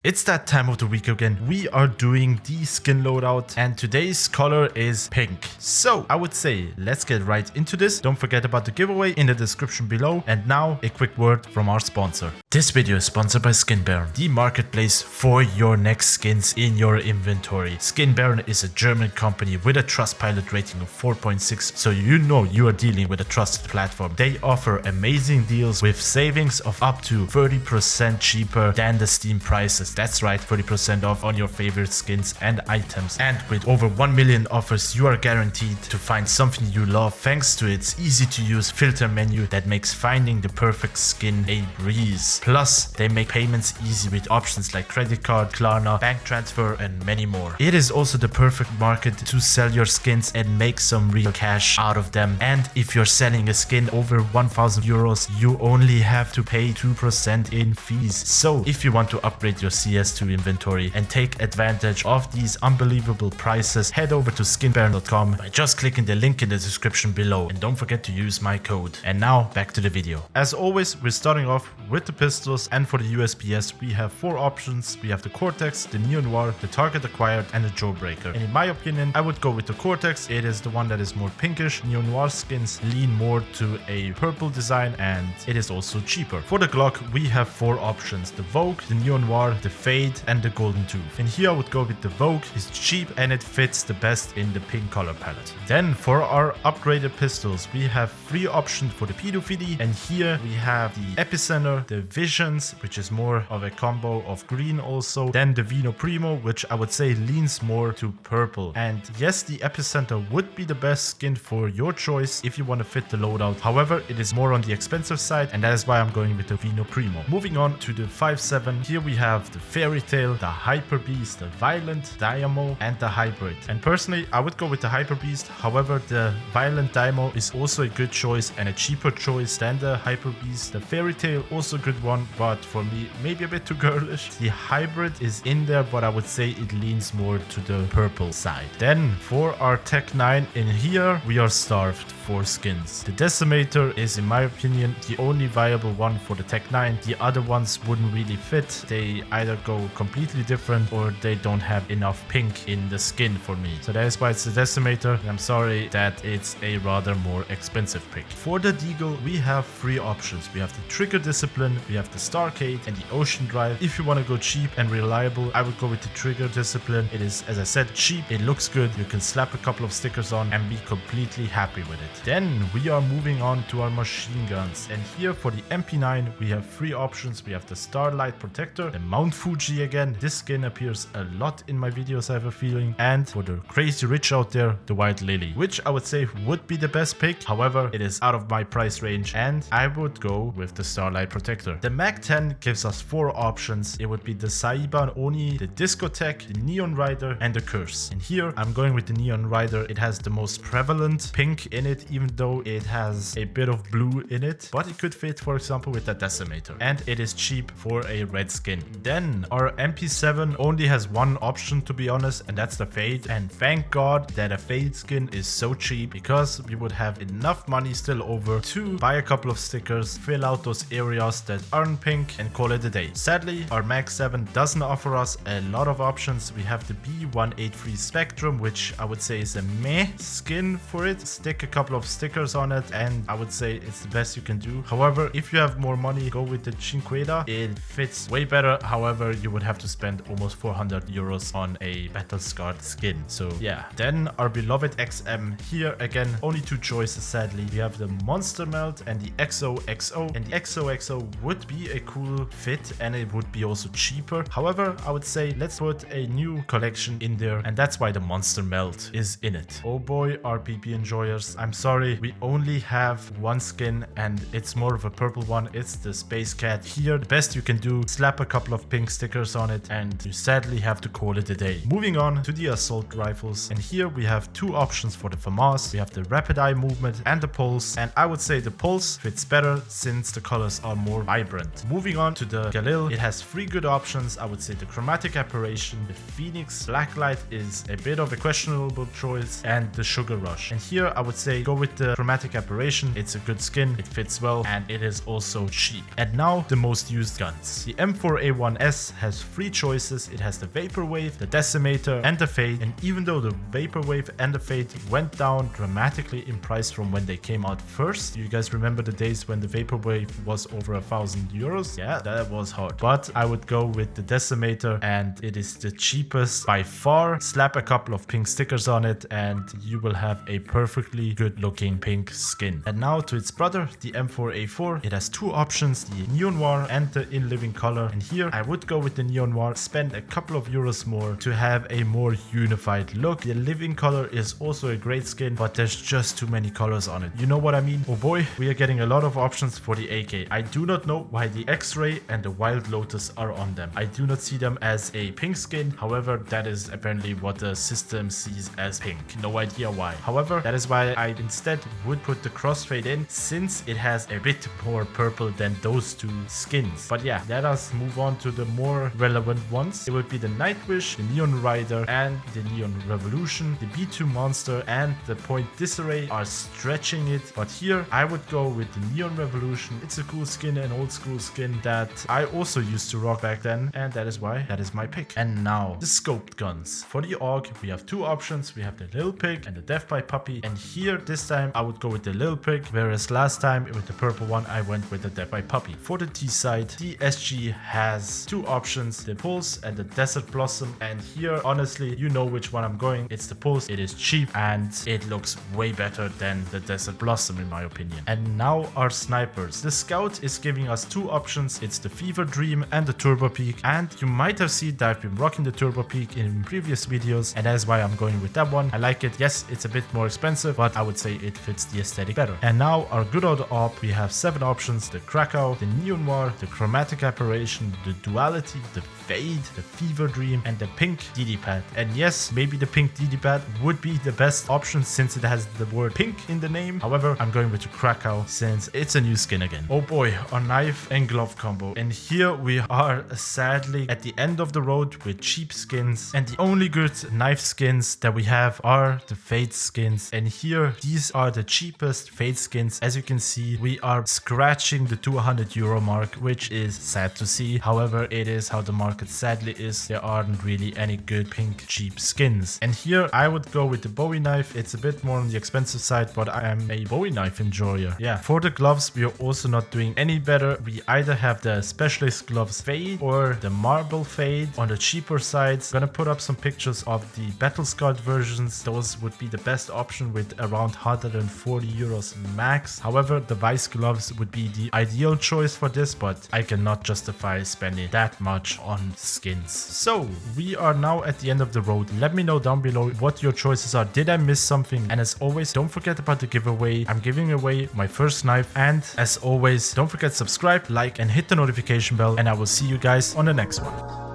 It's that time of the week again. We are doing the skin loadout and today's color is pink. So I would say let's get right into this. Don't forget about the giveaway in the description below. And now a quick word from our sponsor. This video is sponsored by Skin Baron, the marketplace for your next skins in your inventory. Skin Baron is a German company with a Trustpilot rating of 4.6, so you know you are dealing with a trusted platform. They offer amazing deals with savings of up to 30% cheaper than the Steam prices. That's right, 30% off on your favorite skins and items. And with over 1 million offers, you are guaranteed to find something you love thanks to its easy to use filter menu that makes finding the perfect skin a breeze. Plus, they make payments easy with options like credit card, Klarna, bank transfer, and many more. It is also the perfect market to sell your skins and make some real cash out of them. And if you're selling a skin over 1,000 euros, you only have to pay 2% in fees. So if you want to upgrade your CS2 inventory and take advantage of these unbelievable prices, head over to skinbaron.com by just clicking the link in the description below, and don't forget to use my code. And now back to the video. As always, we're starting off with the pistols, and for the USPS we have 4 options. We have the Cortex, the Neo Noir, the Target Acquired, and the Jawbreaker. And in my opinion, I would go with the Cortex. It is the one that is more pinkish. Neo Noir skins lean more to a purple design, and it is also cheaper. For the Glock we have 4 options: the Vogue, the Neo Noir, the Fade, and the Golden Tooth. And here I would go with the Vogue. It's cheap and it fits the best in the pink color palette. Then for our upgraded pistols we have 3 options for the Pedophilia, and here we have the Epicenter, the Visions, which is more of a combo of green also, then the Vino Primo, which I would say leans more to purple. And yes, the Epicenter would be the best skin for your choice if you want to fit the loadout. However, it is more on the expensive side, and that is why I'm going with the Vino Primo. Moving on to the 5.7, here we have the Fairy Tale, the Hyper Beast, the Violent Dynamo, and the Hybrid. And personally, I would go with the Hyper Beast. However, the Violent Dynamo is also a good choice and a cheaper choice than the Hyper Beast. The Fairy Tale also a good one, but for me maybe a bit too girlish. The Hybrid is in there, but I would say it leans more to the purple side. Then for our Tech 9, in here we are starved for skins. The Decimator is, in my opinion, the only viable one for the Tech 9. The other ones wouldn't really fit. They either go completely different or they don't have enough pink in the skin for me. So that is why it's the Decimator. I'm sorry that it's a rather more expensive pick. For the Deagle we have 3 options. We have the Trigger Discipline, we have the Starcade, and the Ocean Drive. If you want to go cheap and reliable, I would go with the Trigger Discipline. It is, as I said, cheap, it looks good, you can slap a couple of stickers on and be completely happy with it. Then we are moving on to our machine guns, and here for the MP9 we have 3 options. We have the Starlight Protector, the Mount Fuji again. This skin appears a lot in my videos, I have a feeling. And for the crazy rich out there, the White Lily, which I would say would be the best pick. However, it is out of my price range, and I would go with the Starlight Protector. The Mag 10 gives us 4 options. It would be the Saiban Oni, the Discotheque, the Neon Rider, and the Curse. And here I'm going with the Neon Rider. It has the most prevalent pink in it, even though it has a bit of blue in it, but it could fit, for example, with the Decimator. And it is cheap for a red skin. Then our MP7 only has 1 option, to be honest, and that's the Fade. And thank God that a Fade skin is so cheap, because we would have enough money still over to buy a couple of stickers, fill out those areas that aren't pink, and call it a day. Sadly, our Mag 7 doesn't offer us a lot of options. We have the B183 Spectrum, which I would say is a meh skin for it. Stick a couple of stickers on it and I would say it's the best you can do. However, if you have more money, go with the Cinqueda. It fits way better. However, you would have to spend almost 400 euros on a battle scarred skin. So yeah. Then our beloved XM. Here again, only 2 choices sadly. We have the Monster Melt and the XOXO, and the XOXO would be a cool fit and it would be also cheaper. However, I would say let's put a new collection in there, and that's why the Monster Melt is in it. Oh boy, RPP enjoyers, I'm sorry, we only have 1 skin and it's more of a purple one. It's the Space Cat. Here the best you can do, slap a couple of pink stickers on it and you sadly have to call it a day. Moving on to the assault rifles, and here we have 2 options for the FAMAS. We have the Rapid Eye Movement and the Pulse, and I would say the Pulse fits better since the colors are more vibrant. Moving on to the Galil, it has 3 good options. I would say the Chromatic Apparition, the Phoenix Blacklight is a bit of a questionable choice, and the Sugar Rush. And here I would say go with the Chromatic Apparition. It's a good skin, it fits well, and it is also cheap. And now the most used guns. The M4A1 CS has 3 choices. It has the Vaporwave, the Decimator, and the Fade. And even though the Vaporwave and the Fade went down dramatically in price from when they came out first, you guys remember the days when the Vaporwave was over 1,000 euros? Yeah, that was hard. But I would go with the Decimator, and it is the cheapest by far. Slap a couple of pink stickers on it and you will have a perfectly good looking pink skin. And now to its brother, the M4A4. It has 2 options, the Neon Noir and the In Living Color. And here I would go with the Neon Noir, spend a couple of euros more to have a more unified look. The Living Color is also a great skin, but there's just too many colors on it. You know what I mean? Oh boy, we are getting a lot of options for the AK. I do not know why the X-Ray and the Wild Lotus are on them. I do not see them as a pink skin. However, that is apparently what the system sees as pink. No idea why. However, that is why I instead would put the Crossfade in, since it has a bit more purple than those 2 skins. But yeah, let us move on to the more relevant ones. It would be the Nightwish, the Neon Rider, and the Neon Revolution. The B2 Monster and the Point Disarray are stretching it, but here I would go with the Neon Revolution. It's a cool skin, an old school skin that I also used to rock back then, and that is why that is my pick. And now the scoped guns. For the AUG, we have 2 options. We have the Lil Pig and the Death by Puppy, and here this time I would go with the Lil Pig, whereas last time with the purple one I went with the Death by Puppy. For the T side, the SG has 2 options, the Pulse and the Desert Blossom, and here honestly you know which one I'm going. It's the Pulse. It is cheap and it looks way better than the Desert Blossom in my opinion. And now our snipers. The Scout is giving us 2 options. It's the Fever Dream and the Turbo Peak, and you might have seen that I've been rocking the Turbo Peak in previous videos, and that is why I'm going with that one. I like it. Yes, it's a bit more expensive, but I would say it fits the aesthetic better. And now our good old AWP, we have 7 options, the Krakow, the Neon Noir, the Chromatic Apparition, the Duality, the Fade, the Fever Dream, and the pink DD Pad. And yes, maybe the pink DD Pad would be the best option since it has the word pink in the name. However, I'm going with the Krakow since it's a new skin again. Oh boy, our knife and glove combo. And here we are sadly at the end of the road with cheap skins, and the only good knife skins that we have are the Fade skins. And here these are the cheapest Fade skins. As you can see, we are scratching the 200 euro mark, which is sad to see. However, it is how the market sadly is. There aren't really any good pink cheap skins. And here I would go with the Bowie knife. It's a bit more on the expensive side, but I am a Bowie knife enjoyer. Yeah, for the gloves we are also not doing any better. We either have the Specialist Gloves Fade or the Marble Fade on the cheaper sides. I'm gonna put up some pictures of the Battle Scarred versions. Those would be the best option with around 140 euros max. However, the Vice gloves would be the ideal choice for this, but I cannot justify spending that much on skins. So we are now at the end of the road. Let me know down below what your choices are. Did I miss something? And as always, don't forget about the giveaway. I'm giving away my first knife, and as always, don't forget to subscribe, like, and hit the notification bell, and I will see you guys on the next one.